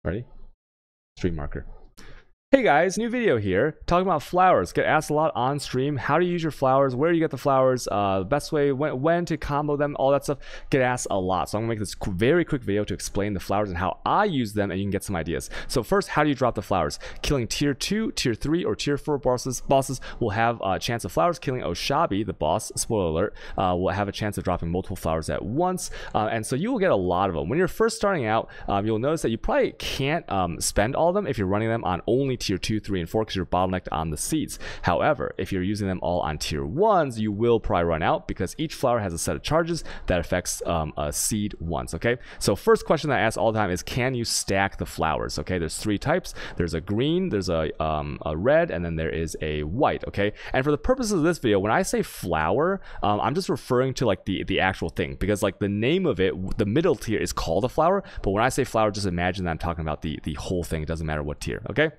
Ready? Stream marker. Hey guys, new video here, talking about flowers. Get asked a lot on stream, how to use your flowers, where do you get the flowers, the best way, when to combo them, all that stuff. Get asked a lot. So I'm gonna make this very quick video to explain the flowers and how I use them, and you can get some ideas. So first, how do you drop the flowers? Killing tier 2, tier 3, or tier 4 bosses will have a chance of flowers. Killing Oshabi, the boss, spoiler alert, will have a chance of dropping multiple flowers at once. And so you will get a lot of them. When you're first starting out, you'll notice that you probably can't spend all of them if you're running them on only tier 2, 3, and 4 because you're bottlenecked on the seeds. However, if you're using them all on tier 1s, you will probably run out because each flower has a set of charges that affects a seed once, okay? So first question that I ask all the time is, can you stack the flowers, okay? There's 3 types. There's a green, there's a red, and then there is a white, okay? And for the purposes of this video, when I say flower, I'm just referring to like the actual thing, because like the name of it, the middle tier is called a flower, but when I say flower, just imagine that I'm talking about the whole thing. It doesn't matter what tier, okay?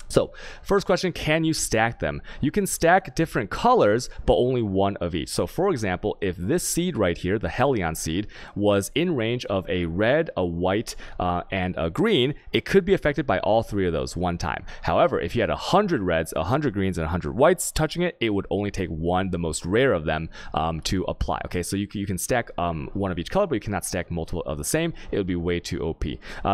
So first question, can you stack them? You can stack different colors, but only one of each. So for example, if this seed right here, the Helion seed, was in range of a red, a white, and a green, it could be affected by all 3 of those one time. However, if you had 100 reds, 100 greens, and 100 whites touching it, it would only take one, the most rare of them, to apply. Okay, so you can stack one of each color, but you cannot stack multiple of the same. It would be way too OP.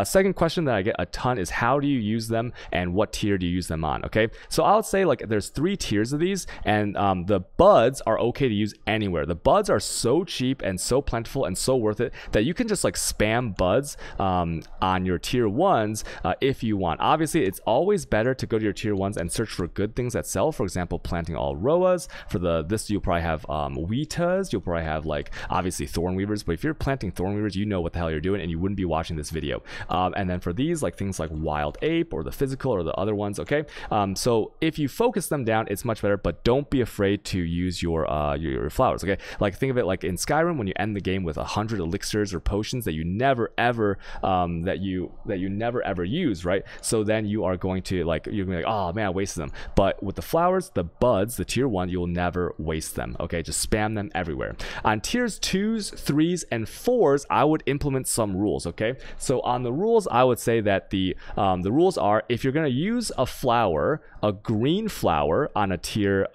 Second question that I get a ton is, how do you use them and what tier do you use them on? Okay, so I would say like there's 3 tiers of these, and the buds are okay to use anywhere. The buds are so cheap and so plentiful and so worth it that you can just like spam buds on your tier 1s if you want. Obviously, it's always better to go to your tier 1s and search for good things that sell. For example, planting all Roas. For this, you'll probably have Weetas. You'll probably have like obviously Thornweavers. But if you're planting Thornweavers, you know what the hell you're doing, and you wouldn't be watching this video. And then for these, like things like Wild Ape or the Physical or the other ones, okay? So if you focus them down, it's much better, but don't be afraid to use your flowers, okay? Like think of it like in Skyrim, when you end the game with 100 elixirs or potions that you never ever never ever use, right? So then you are going to like, you're gonna be like, oh man, I wasted them. But with the flowers, the buds, the tier 1, you'll never waste them, okay? Just spam them everywhere. On tiers 2s, 3s, and 4s, I would implement some rules, okay? So on the rules, I would say that the rules are, if you're gonna use a flower, a green flower on a tier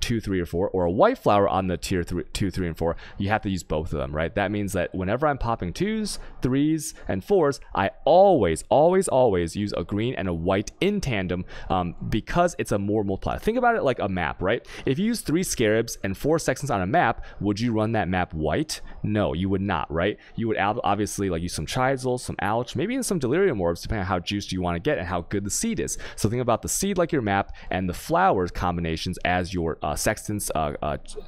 2, 3, or 4, or a white flower on the tier 2, 3, and 4, you have to use both of them, right? That means that whenever I'm popping 2s, 3s, and 4s, I always use a green and a white in tandem because it's a more multiplier. Think about it like a map, right? If you use 3 scarabs and 4 sextants on a map, would you run that map white? No, you would not, right? You would obviously like use some Chizal, some Alch, maybe even some Delirium Orbs, depending on how juiced you want to get and how good the seed is. So think about the seed like your map and the flowers combinations as your sextants,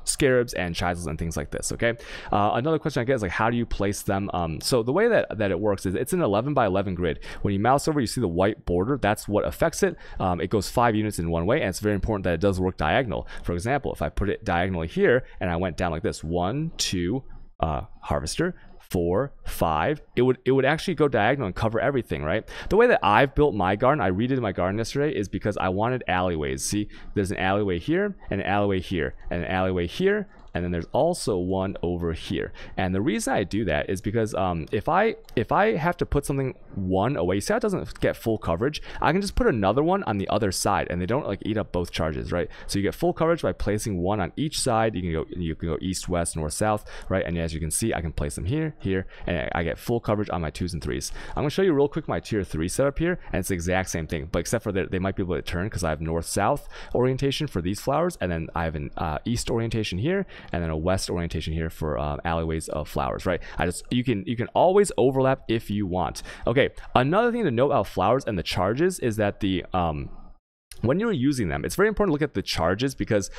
scarabs, and Chizals and things like this, okay? Another question I get is like, how do you place them? So the way that it works is it's an 11 by 11 grid. When you mouse over, you see the white border. That's what affects it. It goes 5 units in one way, and it's very important that it does work diagonal. For example, if I put it diagonally here and I went down like this, 1, 2, harvester, 4, 5, it would actually go diagonal and cover everything, right? The way that I've built my garden, I redid my garden yesterday, is because I wanted alleyways. See, there's an alleyway here, and an alleyway here, and an alleyway here, and then there's also one over here. And the reason I do that is because if I have to put something one away, see how it doesn't get full coverage, I can just put another one on the other side, and they don't like eat up both charges, right? So you get full coverage by placing one on each side. You can go east, west, north, south, right? And as you can see, I can place them here, and I get full coverage on my 2s and 3s. I'm gonna show you real quick my tier 3 setup here, and it's the exact same thing, but except for that they might be able to turn because I have north-south orientation for these flowers, and then I have an east orientation here, and then a west orientation here for alleyways of flowers, right? You can always overlap if you want. Okay, another thing to note about flowers and the charges is that when you're using them, it's very important to look at the charges, because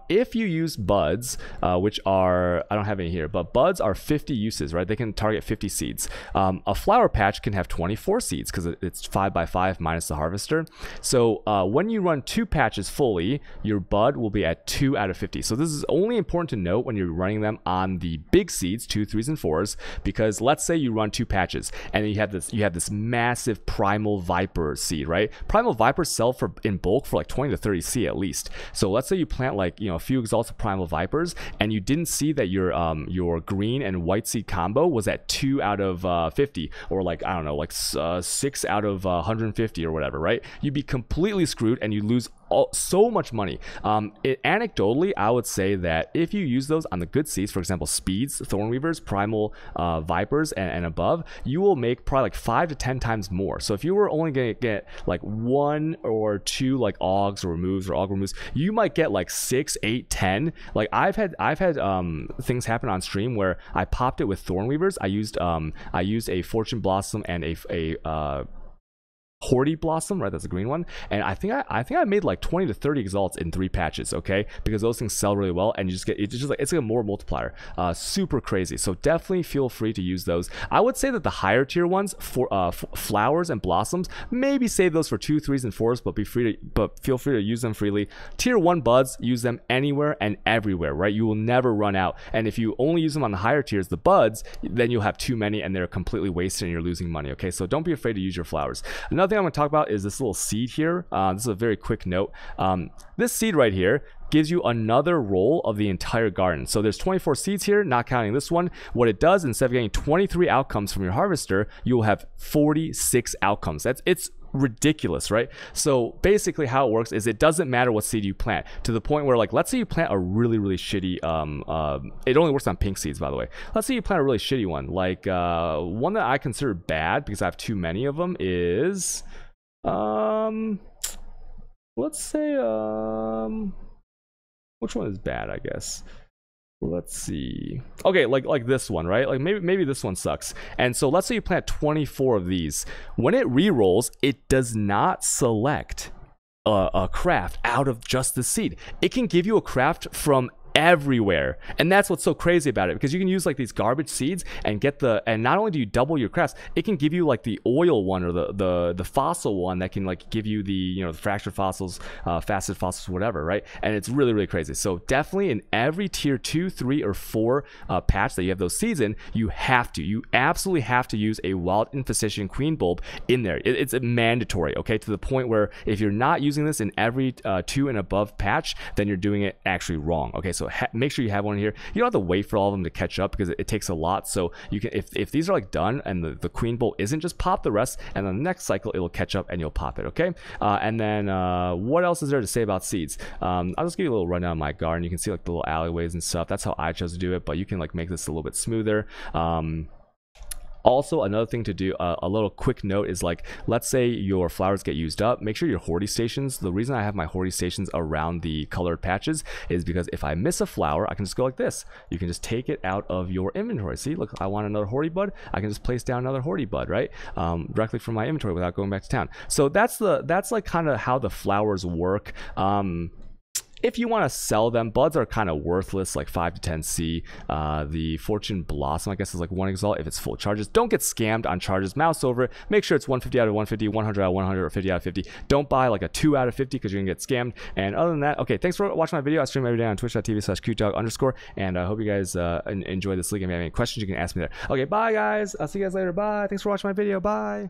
if you use buds, which are, I don't have any here, but buds are 50 uses, right? They can target 50 seeds. A flower patch can have 24 seeds because it's 5 by 5 minus the harvester. So when you run 2 patches fully, your bud will be at 2 out of 50. So this is only important to note when you're running them on the big seeds, 2, 3s, and 4s, because let's say you run 2 patches and then you have this massive Primal Viper seed, right? Primal Vipers sell in bulk for like 20 to 30 C at least. So let's say you plant like, you know, a few Exalted Primal Vipers, and you didn't see that your green and white seed combo was at 2 out of 50, or like, I don't know, like 6 out of 150 or whatever, right? You'd be completely screwed and you lose so much money. Anecdotally, I would say that if you use those on the good seeds, for example, Speeds, Thornweavers, Primal Vipers, and above, you will make probably like 5 to 10 times more. So if you were only going to get like 1 or 2 like Augs or removes or Aug removes, you might get like 6, 8, 10. Like I've had things happen on stream where I popped it with Thornweavers. I used a Fortune Blossom and a Horty Blossom, right? That's a green one, and I think I made like 20 to 30 exalts in 3 patches, okay? Because those things sell really well, and you just get it's like a more multiplier, super crazy. So definitely feel free to use those. I would say that the higher tier ones for flowers and blossoms, maybe save those for 2, 3s, and 4s, but feel free to use them freely. Tier 1 buds, use them anywhere and everywhere, right? You will never run out. And if you only use them on the higher tiers, the buds, then you'll have too many and they're completely wasted and you're losing money, okay? So don't be afraid to use your flowers. Another thing I'm going to talk about is this little seed here. This is a very quick note. This seed right here gives you another roll of the entire garden. So there's 24 seeds here, not counting this one. What it does, instead of getting 23 outcomes from your harvester, you will have 46 outcomes. It's ridiculous, right? So basically how it works is it doesn't matter what seed you plant, to the point where, like, let's say you plant a really shitty it only works on pink seeds, by the way. Let's say you plant a really shitty one, like one that I consider bad because I have too many of them is let's say which one is bad, I guess. Let's see. Okay, like this one, right? Like maybe this one sucks. And so let's say you plant 24 of these. When it re-rolls, it does not select a craft out of just the seed. It can give you a craft from everywhere, and that's what's so crazy about it, because you can use like these garbage seeds and get and not only do you double your crafts, it can give you like the oil one or the fossil one that can like give you the, you know, the fractured fossils, faceted fossils, whatever, right? And it's really crazy. So definitely in every tier 2, 3, or 4 patch that you have those seeds in, you absolutely have to use a Wild Infestation Queen bulb in there. It's mandatory, okay, to the point where if you're not using this in every 2 and above patch, then you're doing it actually wrong, okay? So make sure you have one here. You don't have to wait for all of them to catch up because it takes a lot. So you can, if these are like done and the queen bolt isn't, just pop the rest, and then the next cycle it'll catch up and you'll pop it, okay? And then what else is there to say about seeds? I'll just give you a little rundown of my garden. You can see like the little alleyways and stuff. That's how I chose to do it, but you can like make this a little bit smoother. Also, another thing to do, a little quick note is, like, let's say your flowers get used up, make sure your Horty stations, the reason I have my Horty stations around the colored patches is because if I miss a flower, I can just go like this. You can just take it out of your inventory. See, look, I want another Horty bud, I can just place down another Horty bud, right? Directly from my inventory without going back to town. So that's like kind of how the flowers work. If you want to sell them, buds are kind of worthless, like 5 to 10 C. The Fortune Blossom, I guess, is like 1 exalt if it's full charges. Don't get scammed on charges. Mouse over it. Make sure it's 150 out of 150, 100 out of 100, or 50 out of 50. Don't buy like a 2 out of 50 because you're going to get scammed. And other than that, okay, thanks for watching my video. I stream every day on twitch.tv/cukedog_. And I hope you guys enjoy this league. If you have any questions, you can ask me there. Okay, bye, guys. I'll see you guys later. Bye. Thanks for watching my video. Bye.